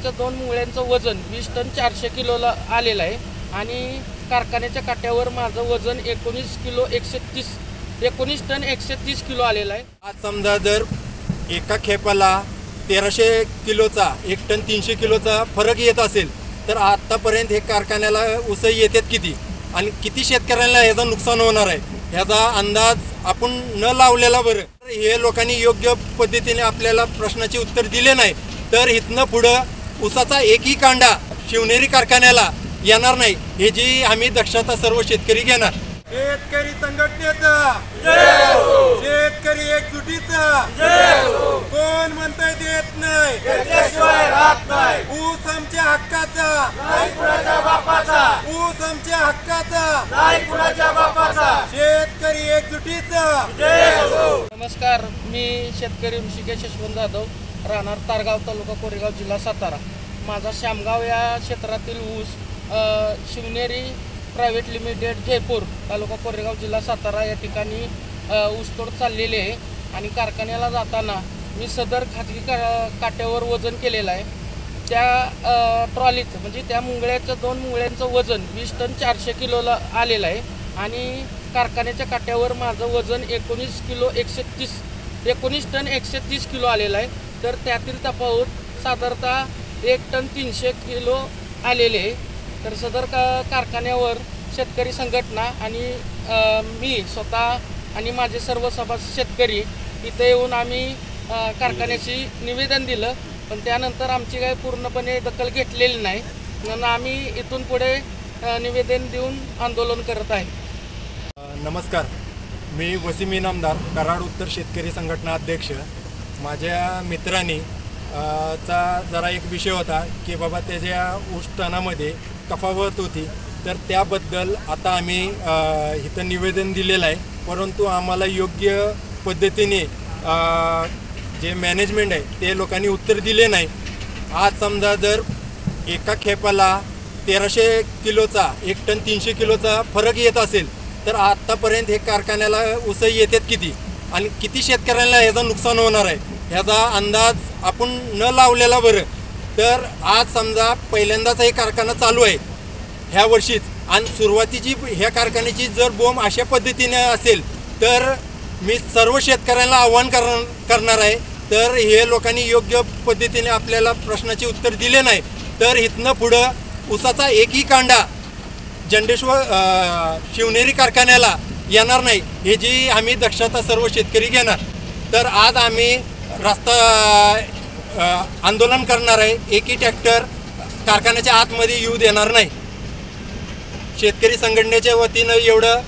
मुंगळ्याचं 2 मुंगळ्यांचं वजन 20 टन 400 किलोला आलेलं आहे आणि कारखान्याच्या काट्यावर माझं वजन 19 टन 130 किलो आलेलं आहे। आज समजा जर एका खेपाला 1300 किलोचा 1 टन 300 किलोचा फरक येत असेल तर आतापर्यंत हे कारखान्याला उसई येतात किती आणि किती शेतकऱ्यांना याचं नुकसान होणार आहे याचा अंदाज आपण न लावलेला बरं। हे लोकांनी योग्य पद्धतीने आपल्याला प्रश्नाचे उत्तर दिले नाही तर इथनं पुढं ऊसाचा एकही कांडा शिवनेरी कारखान्याला येणार नाही हे जी आम्ही दक्षता सर्व शेतकरी घेणार। शेतकरी संघटनेचा जय हो, शेतकरी एकजुटीचा जय हो। कोण म्हणतंय देत नाही त्याशिवाय राहत नाही। ऊस आमच्या हक्काचा नाही कुणाच्या बापाचा, ऊस आमच्या हक्काचा नाही कुणाच्या बापाचा, शेतकरी एकजुटीचा जय हो। नमस्कार, मी शेतकरी ऋषिकेश यशवंत जाधव, राहणार तारगाव, तालुका कोरेगाव, जिल्हा सातारा। माझा श्यामगाव या क्षेत्रातील ऊस शिवनेरी प्रायव्हेट लिमिटेड जयपूर, तालुका कोरेगाव, जिल्हा सातारा या ठिकाणी ऊसतोड चाललेली आहे आणि कारखान्याला जाताना मी सदर खाजगी काट्यावर वजन केलेलं आहे। त्या ट्रॉलीचं म्हणजे त्या मुंगळ्याचं 2 मुंगळ्यांचं वजन 20 टन 400 किलोला आलेलं आहे आणि कारखान्याच्या काट्यावर माझं वजन 19 टन 130 किलो आलेलं आहे। तर त्यातील तफावत साधारणतः 1 टन 300 किलो आलेले आहे। तर सदर कारखान्यावर शेतकरी संघटना आणि मी स्वतः आणि माझे सर्व सभासद शेतकरी इथे येऊन आम्ही कारखान्याची निवेदन दिलं, पण त्यानंतर आमची काही पूर्णपणे दखल घेतलेली नाही म्हणून आम्ही इथून पुढे निवेदन देऊन आंदोलन करत आहे। नमस्कार, मी वसीम इनामदार, कराड उत्तर शेतकरी संघटना अध्यक्ष। माझ्या मित्रांनी चा जरा एक विषय होता की बाबा त्याच्या ऊस टनामध्ये तफावत होती, तर त्याबद्दल आता आम्ही इथं निवेदन दिलेलं आहे, परंतु आम्हाला योग्य पद्धतीने जे मॅनेजमेंट आहे ते लोकांनी उत्तर दिले नाही। आज समजा जर एका खेपाला 1300 किलोचा 1 टन 300 किलोचा फरक येत असेल तर आतापर्यंत हे कारखान्याला उसई येतात किती आणि किती शेतकऱ्यांना याचं नुकसान होणार आहे याचा अंदाज आपण न लावलेला बरं। तर आज समजा पहिल्यांदाच हे कारखाना चालू आहे ह्या वर्षीच आणि सुरुवातीची ह्या कारखान्याची जर बोंब अशा पद्धतीने असेल तर मी सर्व शेतकऱ्यांना आव्हान करणार आहे। तर हे लोकांनी योग्य पद्धतीने आपल्याला प्रश्नाचे उत्तर दिले नाही तर इथनं पुढं ऊसाचा एकही कांडा जंडेश्वर शिवनेरी कारखान्याला येणार नाही हे जी आम्ही दक्षता सर्व शेतकरी घेणार। तर आज आम्ही रस्ता आंदोलन करणार आहे, एकही ट्रॅक्टर कारखान्याच्या आतमध्ये येऊ देणार नाही। शेतकरी संघटनेच्या वतीनं एवढं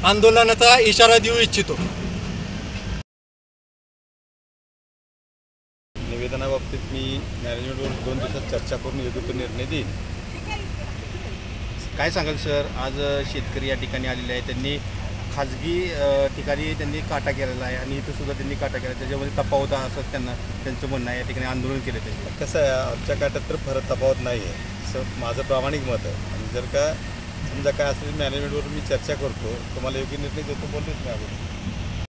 आंदोलनाचा इशारा देऊ इच्छितो। निवेदनाबाबतीत मी मॅनेजमेंटवर 2 दिवसात चर्चा करून योग्य तो निर्णय देईन। काय सांगाल सर, आज शेतकरी या ठिकाणी आलेले आहे, त्यांनी खाजगी ठिकाणी त्यांनी काटा केलेला आहे आणि इथं सुद्धा त्यांनी काटा केला, त्याच्यामध्ये तफावत असं त्यांचं म्हणणं आहे। या ठिकाणी आंदोलन केलं त्यांनी। कसं आहे, आमच्या काट्यात तर फरक तफावत नाही आहे असं माझं प्रामाणिक मत आहे आणि जर का समजा काय असेल मॅनेजमेंटवर मी चर्चा करतो, तुम्हाला योग्य निर्णय देतो बोलतोच मी अगोदर।